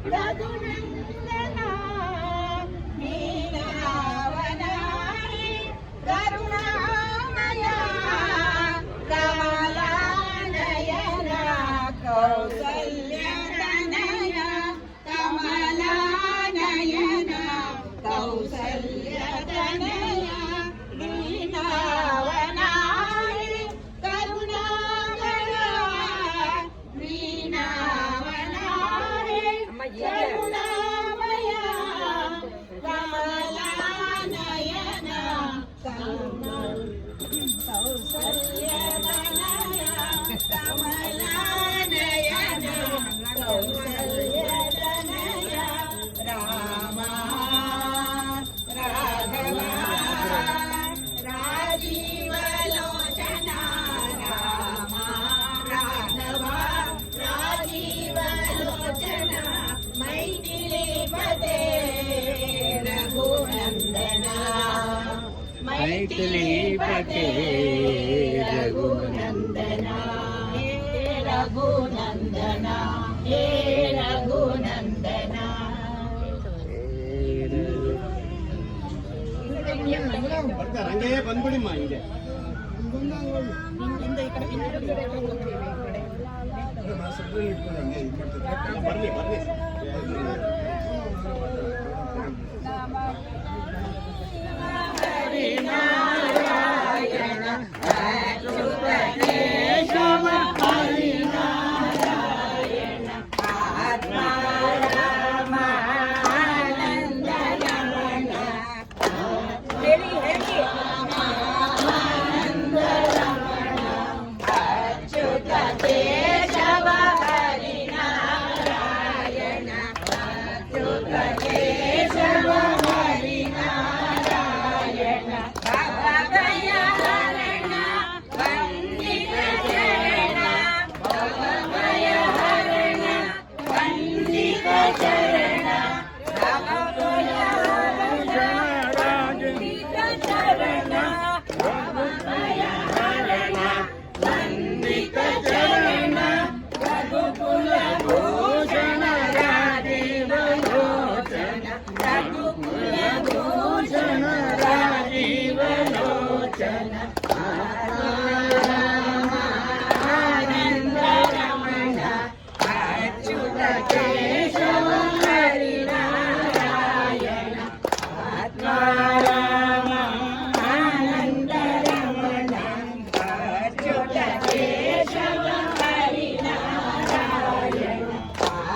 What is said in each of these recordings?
रघुनंदना मीनावना करुणामया कमलानयना कौसल्यतनया कमलानयना कौसल्यतनया मीनावना करुणामया मीनावना करुणामया कमलानयना कौसल्यतनया कमलानयना कौसल्यतनया रामा राघवा राजीवलोचना रामा राघवा राजीवलोचना मैथिलीपते रघुनंदना मैथिलीपते रघुनंदना हे रघुनंदना हे रघुनंदना ಹಂಗೆ ಬಂದ್ಬಿಡಿಮ್ಮ ಹಿಂಗೆ ಬರ್ಲಿ ಬರ್ಲಿ ಹರಿನಾರಾಯಣ ಅಚ್ಯುತ ಕೇಶವ ಹರಿನಾರಾಯಣ ಆತ್ಮಾರಾಮ ಆನಂದ ರಮಣ ಹೇಳಿ ಹೇಳಿ ಆನಂದ ರಮಣ ಅಚ್ಯುತ ಕೇಶವ ಹರಿನಾರಾಯಣ ಅಚ್ಯುತ ಕೇಶವ ಹರಿನಾರಾಯಣ ಭವಭಯ ಹರಣ ವಂದಿತ ಚರಣ ಭವಭಯ ಹರಣ ವಂದಿತ ಚರಣ ಭವಭಯ ಹರಣ ವಂದಿತ ಚರಣ ಭವಭಯ ಹರಣ ವಂದಿತ ಚರಣ ರಘುಕುಲ ಭೂಷಣ ರಾಜೀವಲೋಚನ ರಘುಕುಲ ಭೂಷಣ ರಾಜೀವಲೋಚನ ಆನಂದ ರಮಣ ಅಚ್ಯುತ ಕೇಶವ ಹರಿನಾರಾಯಣ ಆತ್ಮಾರಾಮ ಆನಂದ ರಮಣ ಅಚ್ಯುತ ಕೇಶವ ಹರಿನಾರಾಯಣ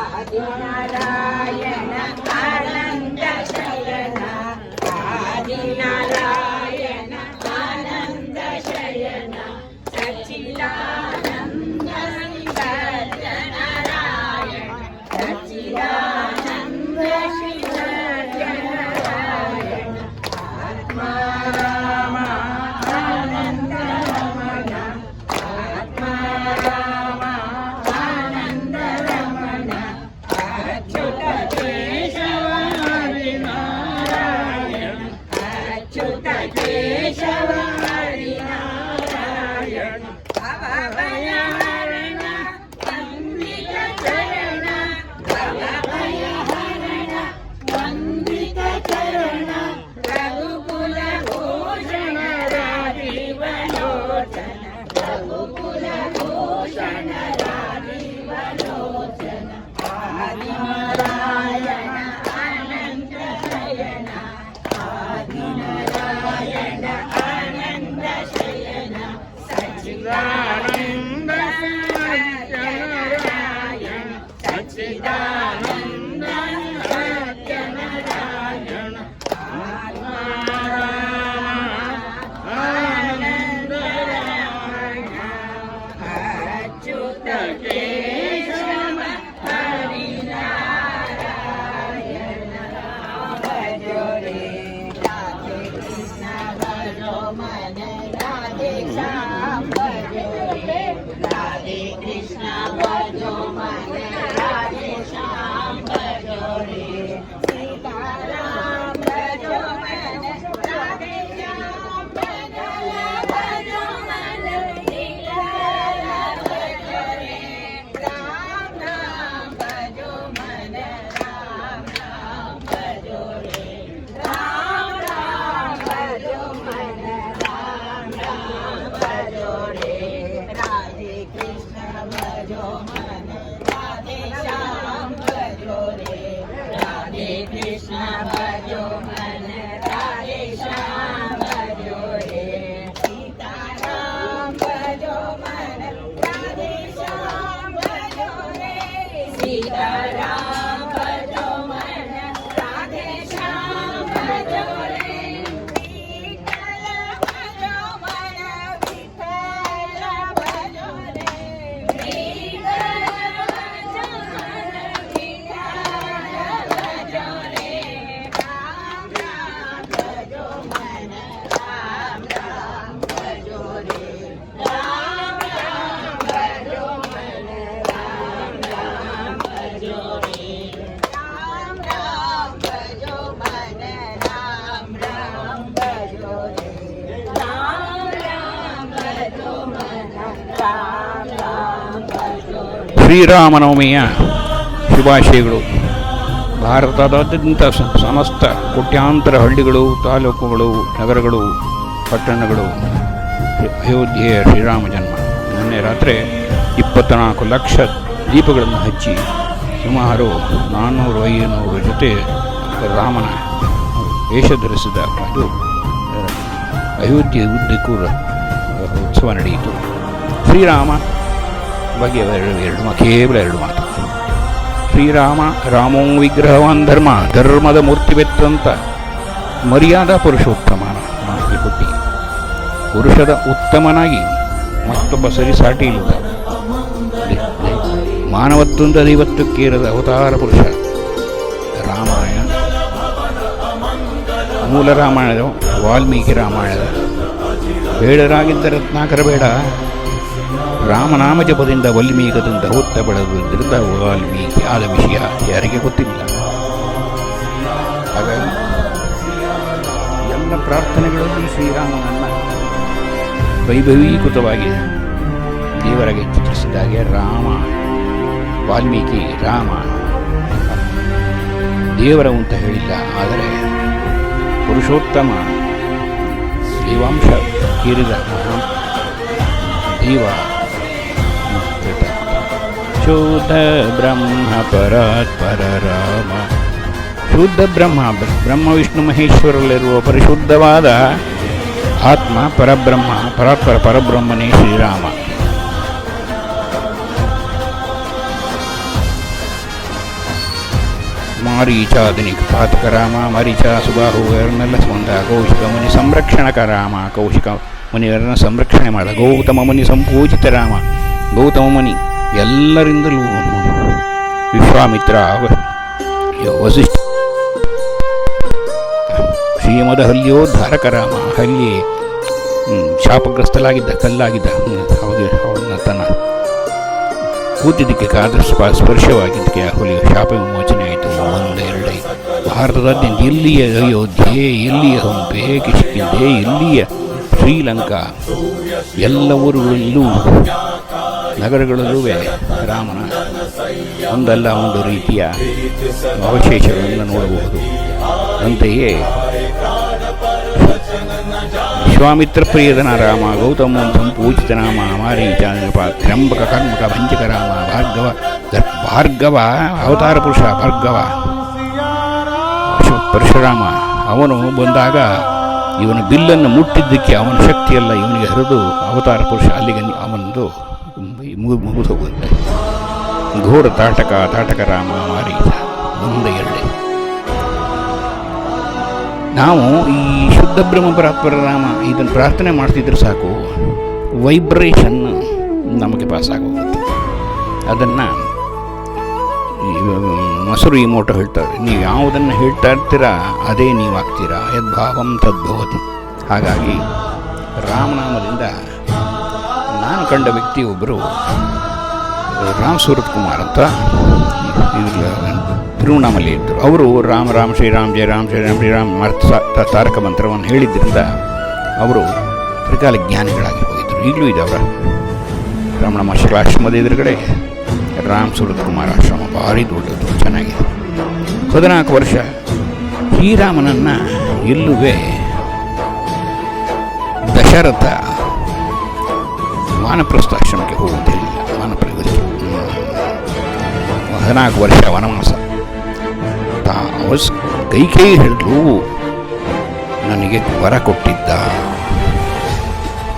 ಆದಿನಾರಾಯಣ ಆನಂದ ಶಯನ ಆದಿನಾರಾಯಣ ಆನಂದ ಶಯನ ಸಚ್ಚಿದಾನಂದ ಶ್ರೀನಾರಾಯಣ ಸಚ್ಚಿದಾನಂದ ಶ್ರೀನಾರಾಯಣ ಆತ್ಮಾರಾಮ ಆನಂದ ರಮಣ ಆತ್ಮಾರಾಮ ಆನಂದ ರಮಣ ಅಚ್ಯುತ ಕೇಶವ ಹರಿನಾರಾಯಣ ಅಚ್ಯುತ ಕೇಶವ ಹರಿನಾರಾಯಣ ಭವಭಯ ಹರಣ ವಂದಿತ ಚರಣ ಭವಭಯ ಹರಣ ವಂದಿತ ಚರಣ ರಘುಕುಲ ಭೂಷಣ ರಾಜೀವಲೋಚನ ರಘುಕುಲ ಭೂಷಣ ರಾಜೀವಲೋಚನ ಆದಿನಾರಾಯಣ ಆನಂದ ಶಯನ ಆದಿನಾರಾಯಣ ಆನಂದ ಶಯನ ಸಚ್ಚಿದಾನಂದ ಸತ್ಯನಾರಾಯಣ ಸಚ್ಚಿದಾನಂದ ಸತ್ಯನಾರಾಯಣ ಆತ್ಮಾರಾಮ ಆನಂದ ರಮಣ ಅಚ್ಯುತ ಕೇಶವ ಹರಿನಾರಾಯಣ ಭಜೋ ರೇ ರಾಧೆ ಕೃಷ್ಣ ಭಜೋ ಮನ ರಾಧೆ ಶ್ಯಾಮ ಭಜೋ ರೇ ರಾಧೆ ಕೃಷ್ಣ ಭಜೋ ಮನ ರಾಧೆ ಶ್ಯಾಮ कृष्ण भजो मन राधे श्याम भजो रे सीताराम भजो मन राधे श्याम भजो रे सीताराम भजो मन राधे श्याम भजो रे विठ्ठल भजो मन विठ्ठल भजो रे ಶ್ರೀರಾಮನವಮಿಯ ಶುಭಾಶಯಗಳು. ಭಾರತದಾದ್ಯಂತ ಸಮಸ್ತ ಕೋಟ್ಯಾಂತರ ಹಳ್ಳಿಗಳು, ತಾಲೂಕುಗಳು, ನಗರಗಳು, ಪಟ್ಟಣಗಳು ಅಯೋಧ್ಯೆಯ ಶ್ರೀರಾಮ ಜನ್ಮ. ನಿನ್ನೆ ರಾತ್ರಿ 24 ಲಕ್ಷ ದೀಪಗಳನ್ನು ಹಚ್ಚಿ ಸುಮಾರು 400-500 ಜೊತೆ ರಾಮನ ವೇಷ ಧರಿಸಿದ ಇದು ಅಯೋಧ್ಯೆ ಉದ್ದಕ್ಕೂ ಉತ್ಸವ ನಡೆಯಿತು. ಶ್ರೀರಾಮ ಬಗ್ಗೆ ಕೇವಲ 2 ಮಾತು. ಶ್ರೀರಾಮ ರಾಮೋ ವಿಗ್ರಹವಾನ್ ಧರ್ಮ, ಧರ್ಮದ ಮೂರ್ತಿವೆತ್ತಂತ ಮರ್ಯಾದಾ ಪುರುಷೋತ್ತಮನ ಮಾತಿಗೆ ಹುಟ್ಟಿ ಪುರುಷದ ಉತ್ತಮನಾಗಿ ಮತ್ತೊಬ್ಬ ಸರಿಸಾಟಿ ಇಲ್ಲದ ಮಾನವತ್ತೊಂದು ದೈವತ್ವಕ್ಕೇರದ ಅವತಾರ ಪುರುಷ ರಾಮಾಯಣ. ಮೂಲ ರಾಮಾಯಣದ ವಾಲ್ಮೀಕಿ ರಾಮಾಯಣದ ಬೇಡರಾಗಿದ್ದ ರತ್ನಾಕರ ಬೇಡ, ರಾಮನಾಮ ಜಪದಿಂದ ವಾಲ್ಮೀಕದಿಂದ ಹೊತ್ತ ಬೆಳೆದಿದ್ದರಿಂದ ವಾಲ್ಮೀಕಿ ಆದ ವಿಷಯ ಯಾರಿಗೆ ಗೊತ್ತಿಲ್ಲ. ಹಾಗಾಗಿ ಎಲ್ಲ ಪ್ರಾರ್ಥನೆಗಳಲ್ಲಿ ಶ್ರೀರಾಮನನ್ನು ವೈಭವೀಕೃತವಾಗಿ ದೇವರಿಗೆ ಚಿತ್ರಿಸಿದಾಗೆ ರಾಮ ವಾಲ್ಮೀಕಿ ರಾಮ ದೇವರ ಅಂತ ಹೇಳಿಲ್ಲ, ಆದರೆ ಪುರುಷೋತ್ತಮ ದೇವಾಂಶ ಕೀರಿದ ದೇವ. ಶುದ್ಧ ಬ್ರಹ್ಮ ಪರಾತ್ಪರ ರಾಮ. ಶುದ್ಧ ಬ್ರಹ್ಮ, ಬ್ರಹ್ಮ ವಿಷ್ಣು ಮಹೇಶ್ವರಲ್ಲಿರುವ ಪರಿಶುದ್ಧವಾದ ಆತ್ಮ ಪರಬ್ರಹ್ಮ, ಪರಾತ್ಪರ ಪರಬ್ರಹ್ಮನೇ ಶ್ರೀರಾಮ. ಮಾರೀಚಾಧುನಿಕ ಪಾತಕ ರಾಮ, ಮರೀಚ ಸುಬಾಹು ಇವರನ್ನೆಲ್ಲ ಸ್ವಂತ ಕೌಶಿಕ ಮುನಿ ಸಂರಕ್ಷಣಕ ರಾಮ, ಕೌಶಿಕ ಮುನಿಯವರನ್ನ ಸಂರಕ್ಷಣೆ ಮಾಡ ಗೌತಮ ಮುನಿ ಸಂಪೂಜಿತ ರಾಮ. ಗೌತಮ ಮುನಿ ಎಲ್ಲರಿಂದಲೂ ವಿಶ್ವಾಮಿತ್ರ, ವಸಿಷ್ಠ, ಶ್ರೀಮದ ಹಲ್ಯೋದ್ಧಾರಕ ರಾಮ. ಹಲ್ಲಿ ಶಾಪಗ್ರಸ್ತಲಾಗಿದ್ದ ಕಲ್ಲಾಗಿದ್ದ ಅವನ್ನ ತನ್ನ ಕೂತಿದ್ದಕ್ಕೆ ಕಾದ ಸ್ಪರ್ಶವಾಗಿದ್ದಕ್ಕೆ ಹುಲಿಯ ಶಾಪ ವಿಮೋಚನೆ ಆಯಿತು. 1-2 ಭಾರತದಾದ್ಯಂತ ಎಲ್ಲಿಯ ಅಯೋಧ್ಯೆ, ಎಲ್ಲಿಯ ಹಂಪೆ, ಕಿಷ್ಕಿಂಧೆ, ಎಲ್ಲಿಯ ಶ್ರೀಲಂಕಾ, ಎಲ್ಲ ಊರುಗಳಲ್ಲೂ ನಗರಗಳಲ್ಲೂ ರಾಮನ ಒಂದಲ್ಲ ಒಂದು ರೀತಿಯ ಅವಶೇಷಗಳನ್ನು ನೋಡಬಹುದು. ಅಂತೆಯೇ ವಿಶ್ವಾಮಿತ್ರ ಪ್ರಿಯದನ ರಾಮ, ಗೌತಮ ಸಂಪೂಜಿತ ರಾಮ, ಮಾರೀಚ ತ್ರ್ಯಂಬಕ ಕರ್ಮಕ ಭಂಜಕ ರಾಮ, ಭಾರ್ಗವ ಅವತಾರ ಪುರುಷ ಭಾರ್ಗವ ಪರಶುರಾಮ. ಅವನು ಬಂದಾಗ ಇವನ ಬಿಲ್ಲನ್ನು ಮುಟ್ಟಿದ್ದಕ್ಕೆ ಅವನ ಶಕ್ತಿಯಲ್ಲ ಇವನಿಗೆ ಹರಿದು ಅವತಾರ ಪುರುಷ ಅಲ್ಲಿಗೆ ಅವನದು ಮುಗಿದು ಹೋಗುತ್ತೆ. ಘೋರ ತಾಟಕ ರಾಮ, ಮಾರೀಚ 1-2. ನಾವು ಈ ಶುದ್ಧ ಬ್ರಹ್ಮ ಪರಾತ್ಪರ ರಾಮ ಇದನ್ನು ಪ್ರಾರ್ಥನೆ ಮಾಡ್ತಿದ್ರೆ ಸಾಕು, ವೈಬ್ರೇಷನ್ ನಮಗೆ ಪಾಸಾಗೋಗುತ್ತೆ. ಅದನ್ನು ಮೊಸರು ಈ ಮೋಟೋ ಹೇಳ್ತಾರೆ, ನೀವು ಯಾವುದನ್ನು ಹೇಳ್ತಾ ಇರ್ತೀರಾ ಅದೇ ನೀವಾಗ್ತೀರಾ, ಯದ್ಭಾವಂ ತದ್ಭವತಿ. ಹಾಗಾಗಿ ರಾಮನಾಮದಿಂದ ನಾನು ಕಂಡ ವ್ಯಕ್ತಿ ಒಬ್ಬರು ರಾಮ್ ಸೂರತ್ ಕುಮಾರ್ ಅಂತ ತಿರುವಣ್ಣಾಮಲೆ ಇದ್ದರು. ಅವರು ರಾಮ ರಾಮ ಶ್ರೀರಾಮ್ ಜಯ ರಾಮ್ ಶ್ರೀರಾಮ್ ಶ್ರೀರಾಮ್ ತಾರಕ ಮಂತ್ರವನ್ನು ಹೇಳಿದ್ದರಿಂದ ಅವರು ತ್ರಿಕಾಲ ಜ್ಞಾನಿಗಳಾಗಿ ಹೋಗಿದ್ದರು. ಈಗಲೂ ಇದೆ ಅವರ ರಮಣ ಮಹರ್ಷಿಗಳ ಆಶ್ರಮದ ಎದುರುಗಡೆ ರಾಮ್ ಸೂರತ್ ಕುಮಾರ್ ಆಶ್ರಮ ಭಾರಿ ದೊಡ್ಡದು, ಚೆನ್ನಾಗಿದೆ. 14 ವರ್ಷ ಶ್ರೀರಾಮನನ್ನು ಎಲ್ಲುವೆ ದಶರಥ ವಾನಪ್ರಸ್ಥಾಶ್ರಮಕ್ಕೆ ಹೋಗುವಂತ ಹೇಳಿಲ್ಲ. ವಾನಪ್ರಸ್ಥಕ್ಕೆ 14 ವರ್ಷ ವನವಾಸ ಅಂತ ಕೈ ಹೇಳಿದ್ರು ನನಗೆ ವರ ಕೊಟ್ಟಿದ್ದ.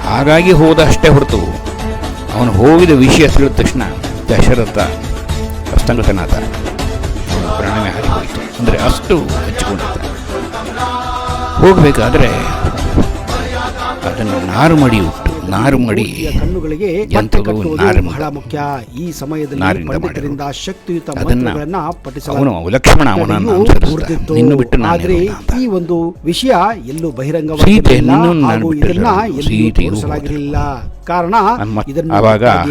ಹಾಗಾಗಿ ಹೋದ ಅಷ್ಟೇ ಹೊರತು ಅವನು ಹೋಗಿದ ವಿಷಯ ತಿಳಿದ ತಕ್ಷಣ ದಶರಥ ಹಸ್ತಂಗತನಾದ, ಪ್ರಾಣವೇ ಹಾರಿಹೋಯಿತು. ಅಂದರೆ ಅಷ್ಟು ಹಚ್ಚಿಕೊಂಡಿದ್ದ. ಹೋಗಬೇಕಾದ್ರೆ ಅದನ್ನು ನಾರು ಮಾಡಿ ಕಣ್ಣುಗಳಿಗೆ ಬಹಳ ಮುಖ್ಯ. ಈ ಸಮಯದಲ್ಲಿ ಪಂಡಿತರಿಂದ ಶಕ್ತಿಯುತ ಮಂತ್ರಗಳನ್ನ ಪಠಿಸಲಾಗುತ್ತದೆ. ಆದ್ರೆ ಈ ಒಂದು ವಿಷಯ ಎಲ್ಲೂ ಬಹಿರಂಗವಾಗಿರಲಿಲ್ಲ ಹಾಗೂ ಇದನ್ನ ಎಲ್ಲಿಯೂ ತೋರಿಸಲಾಗಿರಲಿಲ್ಲ. ಕಾರಣ ಇದನ್ನು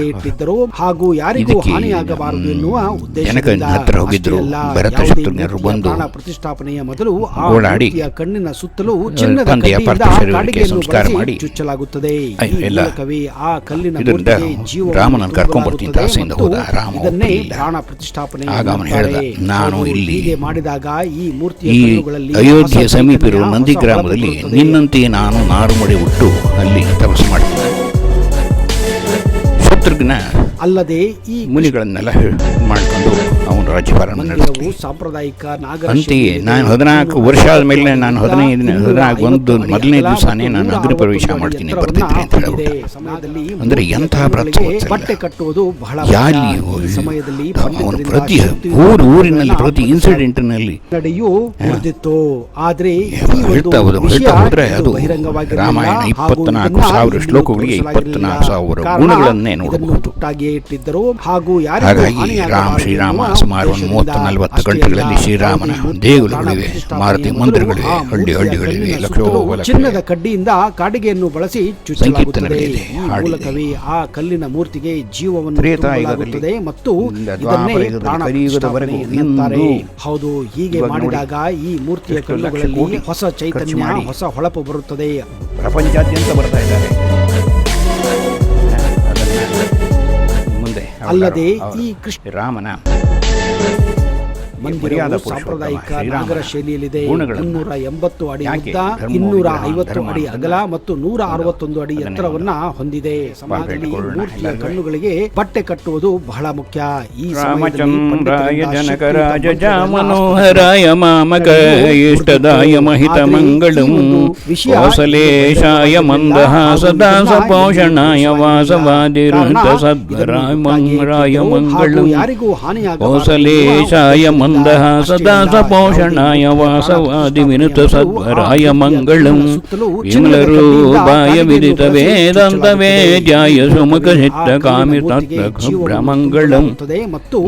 ಇಟ್ಟಿದ್ದರು ಹಾಗೂ ಯಾರಿಗೂ ಹಾನಿಯಾಗಬಾರದು ಎನ್ನುವ ಉದ್ದೇಶದಿಂದ. ಪ್ರಾಣ ಪ್ರತಿಷ್ಠಾಪನೆಯ ಮೊದಲು ಆ ಮೂರ್ತಿಯ ಕಣ್ಣಿನ ಸುತ್ತಲೂ ಚಿನ್ನದ ಕಾಡಿಗೆಯನ್ನು ಬಳಸಿ ಚುಚ್ಚಲಾಗುತ್ತದೆ. ಕವಿ ಆ ಕಲ್ಲಿನ ಮೂರ್ತಿಗೆ ಜೀವವನ್ನು ಇದನ್ನೇ ಪ್ರಾಣ ಪ್ರತಿಷ್ಠಾಪನೆ. ನಾನು ಇಲ್ಲಿ ಹೀಗೆ ಮಾಡಿದಾಗ ಈ ಮೂರ್ತಿಯ ಕಣ್ಣುಗಳಲ್ಲಿ ಅಯೋಧ್ಯೆ ಸಮೀಪ ಇರುವ ನಂದಿ ಗ್ರಾಮದಲ್ಲಿ ನಿನ್ನಂತೆಯೇ ನಾನು ನಾರುಮಡಿ ಹುಟ್ಟು ಅಲ್ಲಿ ತಪಸ್ಸು ಮಾಡ್ತೀನಿ. ಶತ್ರುಘ್ನ ಅಲ್ಲದೆ ಈ ಮುನಿಗಳನ್ನೆಲ್ಲ ಮಾಡಿಕೊಂಡು ಅವನು ರಾಜ್ಯಭಾರ ನಡೆಸಿದ. ಸಾಂಪ್ರದಾಯಿಕ ಅಂತೆಯೇ ನಾನು 14 ವರ್ಷ ಆದಮೇಲೆ ನಾನು 14 ಮೊದಲನೇ ದಿವಸನೇ ನಾನು ಅಗ್ನಿ ಪ್ರವೇಶ ಮಾಡ್ತೀನಿ ಬರ್ತಿದ್ದೀನಿ ಅಂತ ಹೇಳ್ಬಿಟ್ಟು. ಅಂದರೆ ಎಂತಹ ಬಟ್ಟೆ ಕಟ್ಟುವುದು ಬಹಳ ಸಮಯದಲ್ಲಿ ಅವನು ಪ್ರತಿ ಊರಿನಲ್ಲಿ ಪ್ರತಿ ಇನ್ಸಿಡೆಂಟ್ನಲ್ಲಿ ನಡೆಯೂ ಉಳಿದಿತ್ತು. ಆದ್ರೆ ಹೇಳ್ತಾ ಹೋದ್ರೆ ಅದು ರಾಮಾಯಣ 24,000 ಶ್ಲೋಕಗಳಿಗೆ 24,000 ಗುಣಗಳನ್ನೇ ನೋಡಬಹುದು. ಇಟ್ಟಿದ್ದರು ಹಾಗೂ ಶ್ರೀರಾಮ ಸುಮಾರು 30-40 ಗಂಟೆಗಳಲ್ಲಿ ಶ್ರೀರಾಮನ ದೇಗುಲಗಳಿವೆ, ಮಾರುತಿ ಮಂದಿರಗಳಿವೆ, ಹಳ್ಳಿಗಳಿವೆ, ಚಿನ್ನದ ಕಡ್ಡಿಯಿಂದ ಕಾಡಿಗೆಯನ್ನು ಬಳಸಿ ಚುಚ್ಚಲಾಗುತ್ತದೆ. ಮೂಲಕವೇ ಆ ಕಲ್ಲಿನ ಮೂರ್ತಿಗೆ ಜೀವವನ್ನು ತುಂಬಲಾಗುತ್ತದೆ ಮತ್ತು ಇದನ್ನೇ ಪ್ರಾಣ ಪ್ರತಿಷ್ಠಾಪನೆ ಎನ್ನುತ್ತಾರೆ. ಹೌದು, ಹೀಗೆ ಮಾಡಿದಾಗ ಈ ಮೂರ್ತಿಯ ಕಲ್ಲುಗಳಲ್ಲಿ ಹೊಸ ಚೈತನ್ಯ, ಹೊಸ ಹೊಳಪು ಬರುತ್ತದೆ. ಪ್ರಪಂಚಾದ್ಯಂತ ಬರ್ತಾ ಇದ್ದಾರೆ. ಅಲ್ಲದೆ ಈ ಕೃಷ್ಣ ರಾಮನ ಮಂದಿರವು ಸಾಂಪ್ರದಾಯಿಕ ನಾಗರ ಶೈಲಿಯಲ್ಲಿದೆ. 380 ಅಡಿ ಉದ್ದ, 250 ಅಡಿ ಅಗಲ ಮತ್ತು 161 ಅಡಿ ಎತ್ತರವನ್ನ ಹೊಂದಿದೆ. ಸಮಾಜದಲ್ಲಿ ಮೂರ್ತಿಯ ಕಣ್ಣುಗಳಿಗೆ ಬಟ್ಟೆ ಕಟ್ಟುವುದು ಬಹಳ ಮುಖ್ಯ. ಈ ರಾಮಚಂದ್ರಾಯ ಜನಕರಾಜ ಜಾಮನೋಹರಾಯ ಮಾಮಕ ಇಷ್ಟದಾಯ ಮಹಿತ ಮಂಗಳಂ ಕೌಸಲೇಶಾಯ ಮಂದಹಾಸದಾಸ ಪೋಷಣಾಯ ವಾಸವಾದಿರುತ ಸದ್ವರಾಯ ಮಂಗಳಂ ಯಾರಿಗೂ ಹಾನಿಯಾಗಬಾರದು ಕೌಸಲೇಶಾಯ ಮಂದಹಾಸದಾಸ ಪೋಷಣಾಯ ವಾಸವಾದಿ ವಿನುತ ಸದ್ವರಾಯ ಮಂಗಳಂ ವಿಮಲರೂಪಾಯ ವಿದಿತ ವೇದಾಂತ ವೇದ್ಯಾಯ ಸುಮುಖ ಚಿತ್ತ ಕಾಮಿತ ಮಂಗಳಂ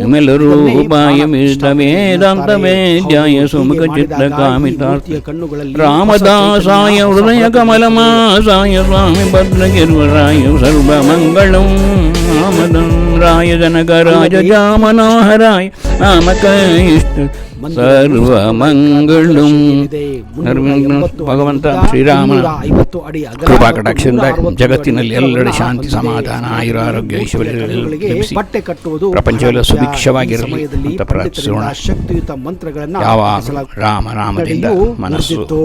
ವಿಮಲರೂಪಾಯ ವಿದಿತ ವೇದಾಂತ ವೇದ್ಯಾಯ ಸುಮುಖ ಚಿತ್ತ ಕಾಮಿತ ರಾಮದಾಸಾಯ ಹೃದಯ ಕಮಲಮಾಸಾಯ ಸ್ವಾಮಿ ಭದ್ರಗಿರ್ವರಾಯ ಸರ್ವಮಂಗಳಂ ರಾಮದಂರಾಯ ಜನಕರಾಜ ಜಾಮನೋಹರಾಯ ನಾಮಕ ಸರ್ವಮಂಗಳಂ. ಭಗವಂತ ಶ್ರೀರಾಮನ ಕೃಪಾ ಕಟಾಕ್ಷದಿಂದ ಜಗತ್ತಿನಲ್ಲಿ ಎಲ್ಲೆಡೆ ಶಾಂತಿ, ಸಮಾಧಾನ, ಆಯುರಾರೋಗ್ಯ, ಐಶ್ವರ್ಯ ಬಟ್ಟೆ ಕಟ್ಟುವುದು ಪ್ರಪಂಚವೆಲ್ಲ ಸುಭಿಕ್ಷವಾಗಿರಲಿ ಅಂತ ಪ್ರಾರ್ಥಿಸೋಣ. ಶಕ್ತಿಯುತ ಮಂತ್ರಗಳನ್ನ ಯಾವಾಗ ರಾಮದಿಂದ ಮನಸ್ಸು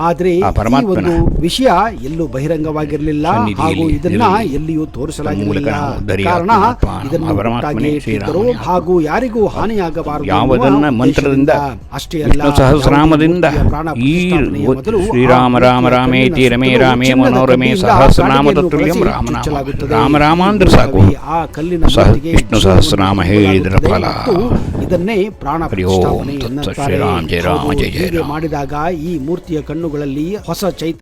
ಆದ್ರೆ ಆ ಪರಮಾತ್ಮನ ವಿಷಯ ಎಲ್ಲೂ ಬಹಿರಂಗವಾಗಿರಲಿಲ್ಲ ಹಾಗೂ ಇದನ್ನ ಎಲ್ಲಿಯೂ ತೋರಿಸಲಾಗಿರಲಿಲ್ಲ. ಕಾರಣ ಇದನ್ನು ಹಾಗೂ ಯಾರಿಗೂ ಹಾನಿಯಾಗಬಾರದು ಯಾವುದನ್ನ ಮಂತ್ರದಿಂದ ಅಷ್ಟೇ ವಿಷ್ಣು ಸಹಸ್ರನಾಮದಿಂದ ಈ ಶ್ರೀರಾಮ ರಾಮ ರಾಮೇತಿ ರಮೇ ರಾಮೇ ಮನೋರಮೇ ಸಹಸ್ರನಾಮದ ತುಲ್ಯಂ ರಾಮ ರಾಮ ಅಂದ್ರೆ ಸಾಕು. ವಿಷ್ಣು ಸಹಸ್ರನಾಮ ಹೇಳಿದ್ರ ಫಲ. ಇದನ್ನೇ ಪ್ರಾಣ ಪ್ರತಿಷ್ಠಾಪನೆ ಎನ್ನುತ್ತಾರೆ. ಮಾಡಿದಾಗ ಈ ಮೂರ್ತಿಯ ಕಣ್ಣುಗಳಲ್ಲಿ ಹೊಸ ಚೈತನ್ಯ